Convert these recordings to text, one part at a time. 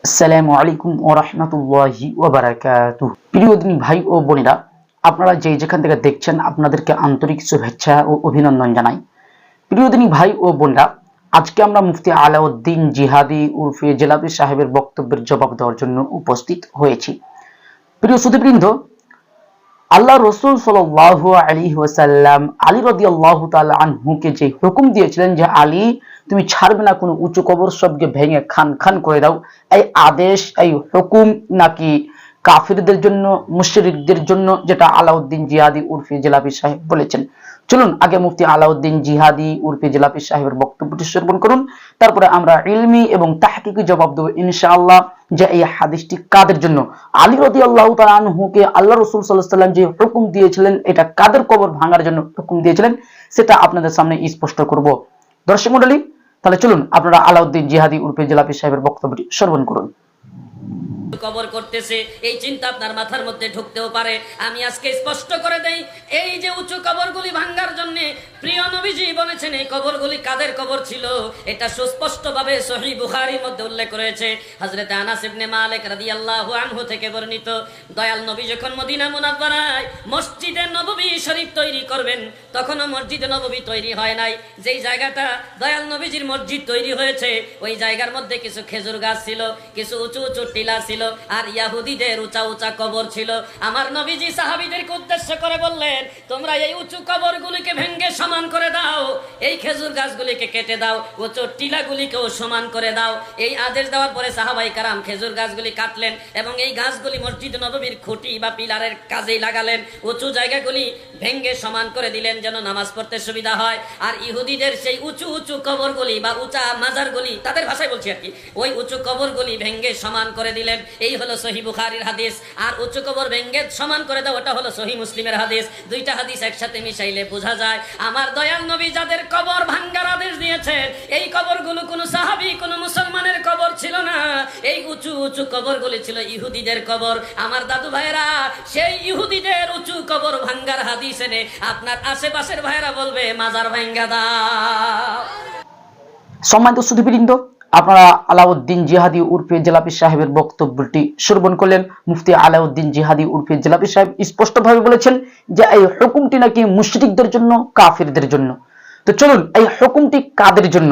আসসালামু আলাইকুম ওয়া রাহমাতুল্লাহি ওয়া বারাকাতুহু। প্রিয় দিনী ভাই ও বোনেরা, আপনারা যেখান থেকে দেখছেন আপনাদেরকে আন্তরিক শুভেচ্ছা ও অভিনন্দন জানাই। প্রিয় দিনী ভাই ও বোনেরা, আজকে আমরা মুফতি আলাউদ্দিন জিহাদি উরফে জেলাপি সাহেবের বক্তব্যের জবাব দেওয়ার জন্য উপস্থিত হয়েছি। প্রিয় সুধীবৃন্দ, আল্লাহ রসুল সাল্লাল্লাহু আলাইহি ওয়াসাল্লাম আলী রাদিয়াল্লাহু তাআলা আনহুকে যে হুকুম দিয়েছিলেন যে আলী তুমি ছাড়বে না কোনো উঁচু কবর, সবকে ভেঙে খান খান করে দাও, এই আদেশ এই হুকুম নাকি কাফিরদের জন্য, মুশরিকদের জন্য, যেটা আলাউদ্দিন জিহাদি উরফে জেলাপি সাহেব বলেছেন। চলুন আগে মুফতি আলাউদ্দিন জিহাদি উরফে জেলাপি সাহেবের বক্তব্যটি শ্রবণ করুন, তারপরে আমরা ইলমি এবং তাহকিকি জবাব দেব ইনশাআল্লাহ যে এই হাদিসটি কাদের জন্য, আলী রাদিয়াল্লাহু তাআলা আনহুকে আল্লাহ রাসূল সাল্লাল্লাহু আলাইহি ওয়াসাল্লাম যে হুকুম দিয়েছিলেন এটা কাদের কবর ভাঙার জন্য হুকুম দিয়েছিলেন সেটা আপনাদের সামনে স্পষ্ট করব। দর্শক মণ্ডলী, তাহলে চলুন আপনারা আলাউদ্দিন জিহাদি উরফে জেলাপি সাহেবের বক্তব্যটি শ্রবণ করুন। কবর করতেছে এই চিন্তা আপনার মাথার মধ্যে ঢুকতেও পারে। আমি আজকে স্পষ্ট করে দেই, এই যে উঁচু কবরগুলি ভাঙার জন্য প্রিয় নবীজি বলেছেন এই কবরগুলি কাদের কবর ছিল, এটা সুস্পষ্টভাবে সহিহ বুখারীর মধ্যে উল্লেখ রয়েছে। হযরত আনাস ইবনে মালিক রাদিয়াল্লাহু আনহু থেকে বর্ণিত, দয়াল নবী যখন মদিনা মুনাওয়ারায় মসজিদে নববী শরীফ তৈরি করবেন, তখনও মসজিদে নববী তৈরি হয় নাই। যেই জায়গাটা দয়াল নবীজির মসজিদ তৈরি হয়েছে ওই জায়গার মধ্যে কিছু খেজুর গাছ ছিল, কিছু উঁচু উঁচু টিলা ছিল, আর ইয়াহুদীদের উঁচা উঁচা কবর ছিল। আমার নবীজি সাহাবীদেরকে উদ্দেশ্য করে বললেন, তোমরা এই উঁচু কবরগুলিকে ভেঙে সমান করে দাও, এই খেজুর গাছগুলিকে কেটে দাও, উঁচু টিলাগুলিকেও সমান করে দাও। এই আদেশ দেওয়ার পরে সাহাবাই কারাম খেজুর গাছগুলি কাটলেন এবং এই গাছগুলি মসজিদ নববীর খুঁটি বা পিলারের কাজেই লাগালেন। উঁচু জায়গাগুলি ভেঙে সমান করে দিলেন যেন নামাজ পড়তে সুবিধা হয়। আর ইহুদিদের সেই উঁচু উঁচু কবরগুলি বা উঁচা মাজারগুলি, তাদের ভাষায় বলছি আর কি, ওই উঁচু কবরগুলি ভেঙে সমান করে দিলেন। এই হলো সহিহ বুখারীর হাদিস। আর উঁচু কবর ভেঙে সমান করে দাও, ওটা হলো সহিহ মুসলিমের হাদিস। দুইটা হাদিস একসাথে মিশাইলে বোঝা যায় আমার দয়াল নবী যাদের কবর ভাঙ্গার আদেশ দিয়েছেন এই কবরগুলো কোনো সাহাবী কোনো মুসলমানের কবর ছিল না, এই উঁচু উঁচু কবরগুলি ছিল ইহুদিদের কবর। আমার দাদু ভাইরা সেই ইহুদিদের উঁচু কবর ভাঙ্গার হাদিস এনে আপনার আশেপাশের ভাইরা বলবে মাজার ভাঙ্গা দাও। সম্মানিত সুধীবৃন্দ, আপনারা আলাউদ্দিন জিহাদি উরফে জেলাপি সাহেবের বক্তব্যটি শ্রবণ করলেন। মুফতি আলাউদ্দিন জিহাদি উরফে জেলাপি সাহেব স্পষ্টভাবে বলেছেন যে এই হুকুমটি নাকি মুশরিকদের জন্য, কাফিরদের জন্য। তো চলুন এই হুকুমটি কাদের জন্য,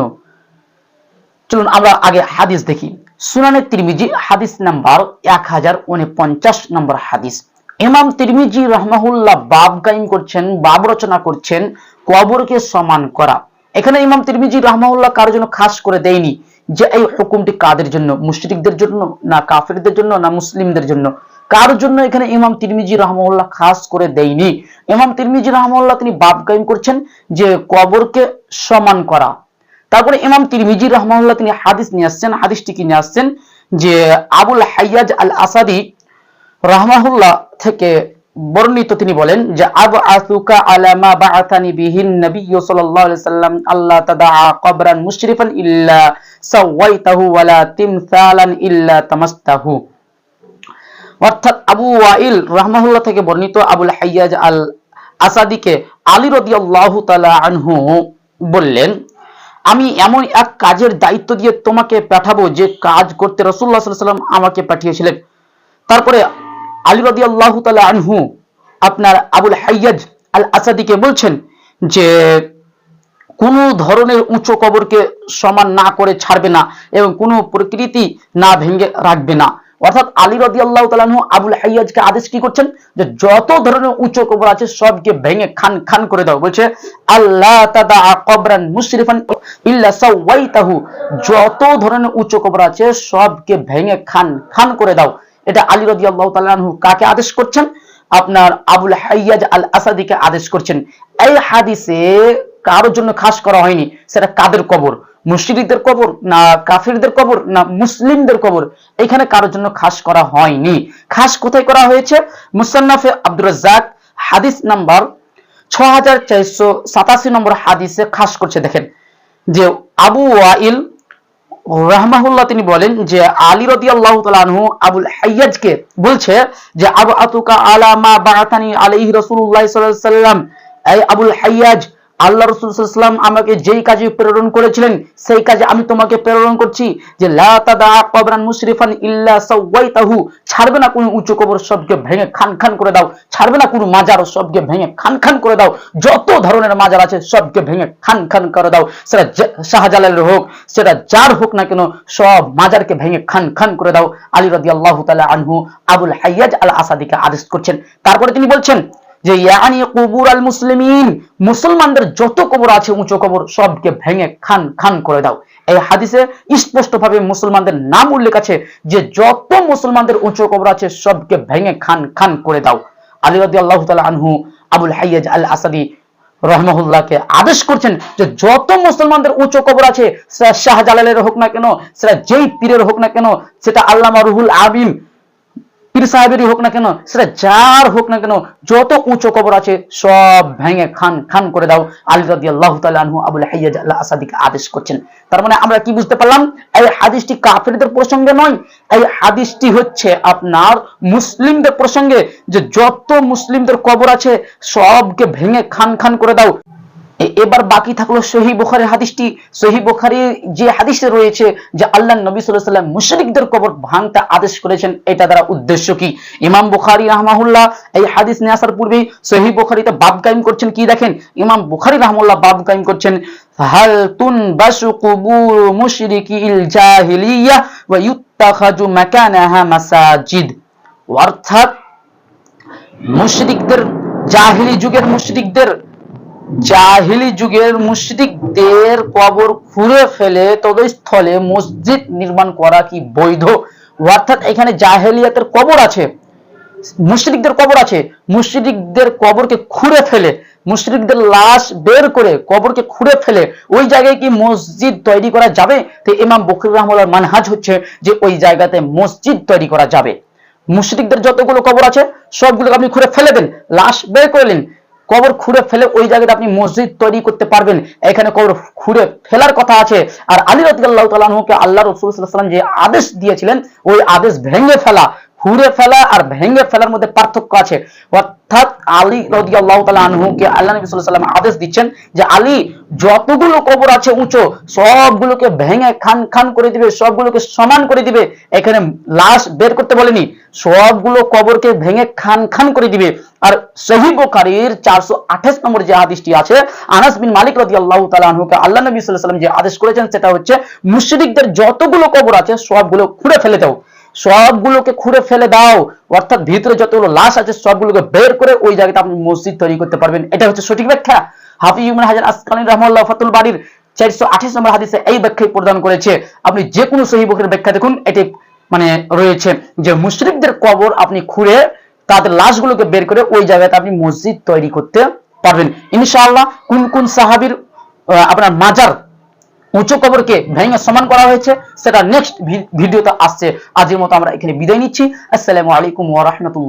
চলুন আমরা আগে হাদিস দেখি। সুনানে তিরমিজি হাদিস নাম্বার 1049 নম্বর হাদিস। ইমাম তিরমিজি রাহমাহুল্লাহ বাব কায়েম করছেন, বাব রচনা করছেন কবরকে সমান করা। এখানে ইমাম তিরমিজি রাহমাহুল্লাহ কারোর জন্য খাস করে দেয়নি যে এই হুকুমটি কাদের জন্য, মুশরিকদের জন্য না কাফিরদের জন্য না মুসলিমদের জন্য, কার জন্য এখানে ইমাম তিরমিজি রাহমাহুল্লাহ খাস করে দেয়নি। ইমাম তিরমিজি রাহমাহুল্লাহ তিনি বাব কায়েম করছেন যে কবরকে সমান করা। তারপরে ইমাম তিরমিজি রাহমাহুল্লাহ তিনি হাদিস নিয়ে আসছেন, হাদিসটি কি নিয়ে আসছেন যে আবুল হাইয়াজ আল আসাদি রাহমাহুল্লাহ থেকে বর্ণিত, তিনি বলেন যে আবআসুকা আলা মা বাআথানি বিহিন নবী সাল্লাল্লাহু আলাইহি সাল্লাম আল্লাহ তাদআ কবরান মুশরিফান ইল্লা সাওয়াইতাহু ওয়ালা তিমসালান ইল্লা তামাসতাহু। অর্থাৎ আবু ওয়াইল রাহমাহুল্লাহ থেকে বর্ণিত আবুল হাইয়াজ আল আসাদিকে আলী রাদিয়াল্লাহু তাআলা আনহু বললেন, আমি এমন এক কাজের দায়িত্ব দিয়ে তোমাকে পাঠাবো যে কাজ করতে রাসূলুল্লাহ সাল্লাল্লাহু আলাইহি ওয়াসাল্লাম আমাকে পাঠিয়েছিলেন। তারপরে আলী রাদিয়াল্লাহু তাআলা আনহু আপনার আবুল হাইয়াজ আল আসাদিকে বলছেন যে কোন ধরনের উঁচু কবরকে সমান না করে ছাড়বে না এবং কোন প্রকৃতি না ভেঙে রাখবে না। অর্থাৎ আলী রাদিয়াল্লাহু তাআলা আনহু আবুল হাইয়াজকে আদেশ কি করছেন যে যত ধরনের উঁচু কবর আছে সবকে ভেঙে খান খান করে দাও। বলছে আল্লাহ তাদা কবরান মুশরিফান ইল্লা সাওয়াইতাহু, যত ধরনের উঁচু কবর আছে সবকে ভেঙে খান খান করে দাও। এটা আলী রাদিয়াল্লাহু তাআলা আনহু কাকে আদেশ করছেন? আপনার আবুল হাইয়াজ আল আসাদিকে আদেশ করছেন। এই হাদিসে কারোর জন্য খাস করা হয়নি সেটা কাদের কবর, মুশরিকদের কবর না কাফিরদের কবর না মুসলিমদের কবর, এখানে কারোর জন্য খাস করা হয়নি। খাস কোথায় করা হয়েছে? মুসান্নাফে আব্দুর রাজ্জাক হাদিস নাম্বার 6487 নম্বর হাদিসে খাস করছে। দেখেন যে আবু ওয়াইল রাহমাহুল্লাহ তিনি বলেন যে আলী রাদিয়াল্লাহু তাআলা আনহু আবুল হাইয়াজকে বলছে যে আবআতুকা আলা মা বাআতানি আলাইহি রাসূলুল্লাহ সাল্লাল্লাহু আলাইহি ওয়াসাল্লাম, এই আবুল হাইয়াজ আল্লাহ রাসূল সাল্লাল্লাহু আলাইহি ওয়াসাল্লাম আমাকে যেই কাজে প্রেরণ করেছিলেন সেই কাজে আমি তোমাকে প্রেরণ করছি যে লা তাদা কবরান মুশরিফান ইল্লা সাওয়াইতাহু, ছাড়বে না কোনো উঁচু কবর, সবকে ভেঙে খান খান করে দাও। ছাড়বে না কোনো মাজার, সবকে ভেঙে খান খান করে দাও। যত ধরনের মাজার আছে সবকে ভেঙে খান খান করে দাও। সেটা শাহজালালের হোক, সেটা যার হোক না কেন, সব মাজারকে ভেঙে খান খান করে দাও। আলী রাদিয়াল্লাহু তাআলা আনহু আবুল হাইয়াজ আল আসাদিকে আদেশ করছেন। তারপরে তিনি বলছেন যে ইয়ানি কুবুর আল মুসলিমিন, মুসলমানদের যত কবর আছে উঁচু কবর সবকে ভেঙে খান খান করে দাও। এই হাদিসে স্পষ্টভাবে মুসলমানদের নাম উল্লেখ আছে যে যত মুসলমানদের উঁচু কবর আছে সবকে ভেঙে খান খান করে দাও। আলী রাদিয়াল্লাহু তাআলা আনহু আবুল হাইয়াজ আল আসাদি রহমাহুল্লাহকে আদেশ করছেন যে যত মুসলমানদের উঁচু কবর আছে, সেটা শাহজালালের হোক না কেন, সেটা যেই পীরের হোক না কেন, সেটা আল্লামা রুহুল আমিন পীর সাহেবেরই হোক না কেন, সেটা যার হোক না কেন, যত উঁচু কবর আছে সব ভেঙে খান খান করে দাও। আলী রাদিয়াল্লাহু তাআলা আনহু আবুল হাইয়াজ আল আসাদিকে আদেশ করছেন। তার মানে আমরা কি বুঝতে পারলাম? এই হাদিসটি কাফেরদের প্রসঙ্গে নয়, এই হাদিসটি হচ্ছে আপনার মুসলিমদের প্রসঙ্গে, যে যত মুসলিমদের কবর আছে সবকে ভেঙে খান খান করে দাও। এবার বাকি থাকলো সহিহ বুখারীর হাদিসটি। সহিহ বুখারীর যে হাদিসে রয়েছে যে আল্লাহর নবী সাল্লাল্লাহু আলাইহি ওয়াসাল্লাম মুশরিকদের কবর ভাঙতে আদেশ করেছেন, এটা দ্বারা উদ্দেশ্য কি? ইমাম বুখারী রাহমাহুল্লাহ এই হাদিস নিয়ে আসার পূর্বেই সহিহ বুখারীতে বাব কায়েম করছেন। কি দেখেন, ইমাম বুখারী রাহমাহুল্লাহ বাব কায়েম করছেন হাল তুনবাসু কুবুর মুশরিকিল জাহিলিয়া ওয়া ইউত্তাখাজু মাকানাহা মাসাজিদ। অর্থাৎ মুশরিকদের, জাহিলি যুগের মুশরিকদের কবর খুঁড়ে ফেলে তদস্থলে মসজিদ নির্মাণ করা কি বৈধ? অর্থাৎ এখানে জাহেলিয়াতের কবর আছে, মুশরিকদের কবর আছে, মুশরিকদের কবরকে খুঁড়ে ফেলে, মুশরিকদের লাশ বের করে কবরকে খুঁড়ে ফেলে ওই জায়গায় কি মসজিদ তৈরি করা যাবে? তো ইমাম বুখারী রাহমাহুল্লাহর মানহাজ হচ্ছে যে ওই জায়গাতে মসজিদ তৈরি করা যাবে। মুশরিকদের যতগুলো কবর আছে সবগুলো আপনি খুঁড়ে ফেলে দেন, লাশ বের করলেন, কবর খুঁড়ে ফেলে ওই জায়গাতে আপনি মসজিদ তৈরি করতে পারবেন। এখানে কবর খুঁড়ে ফেলার কথা আছে। আর আলী রাদিয়াল্লাহু তাআলা আনহুকে আল্লাহ রাসূল সাল্লাল্লাহু আলাইহি ওয়াসাল্লাম যে আদেশ দিয়েছিলেন, ওই আদেশ ভেঙে ফেলা, খুঁড়ে ফেলা আর ভেঙে ফেলার মধ্যে পার্থক্য আছে। অর্থাৎ আলী রাদিয়াল্লাহু তাআলা আনহুকে আল্লাহ নবী সাল্লাল্লাহু আলাইহি ওয়াসাল্লাম আদেশ দিচ্ছেন যে আলী যতগুলো কবর আছে উঁচু সবগুলোকে ভেঙে খান খান করে দিবে, সবগুলোকে সমান করে দিবে। এখানে লাশ বের করতে বলেনি, সবগুলো কবরকে ভেঙে খান খান করে দিবে। আর সহিহ বুখারীর 428 নম্বর যে হাদিসটি আছে, আনাস বিন মালিক রাদিয়াল্লাহু তাআলা আনহুকে আল্লাহ নবী সাল্লাল্লাহু আলাইহি ওয়াসাল্লাম যে আদেশ করেছেন সেটা হচ্ছে মুশরিকদের যতগুলো কবর আছে সবগুলো খুঁড়ে ফেলে দাও, সবগুলোকে খুঁড়ে ফেলে দাও। অর্থাৎ ভিতরে যতগুলো লাশ আছে সবগুলোকে বের করে ওই জায়গাতে আপনি মসজিদ তৈরি করতে পারবেন। এটা হচ্ছে সঠিক ব্যাখ্যা। হাফিজ ইবনে হাজার আসকালানী রাহমাহুল্লাহ ফাতুল বারীর 428 নম্বর হাদিসে এই ব্যাখ্যাই প্রদান করেছে। আপনি যে কোনো সহিহ বুখারীর ব্যাখ্যা দেখুন, এটি মানে রয়েছে যে মুশরিকদের কবর আপনি খুঁড়ে তাদের লাশগুলোকে বের করে ওই জায়গাতে আপনি মসজিদ তৈরি করতে পারবেন ইনশাআল্লাহ। কোন কোন সাহাবীর আপনার মাজার উঁচু কবরকে ভেঙে সমান করা হয়েছে সেটা নেক্সট ভিডিওতে আসছে। আজকের মতো আমরা এখানে বিদায় নিচ্ছি। আসসালামু আলাইকুম ওয়া রাহমাতুল্লাহ।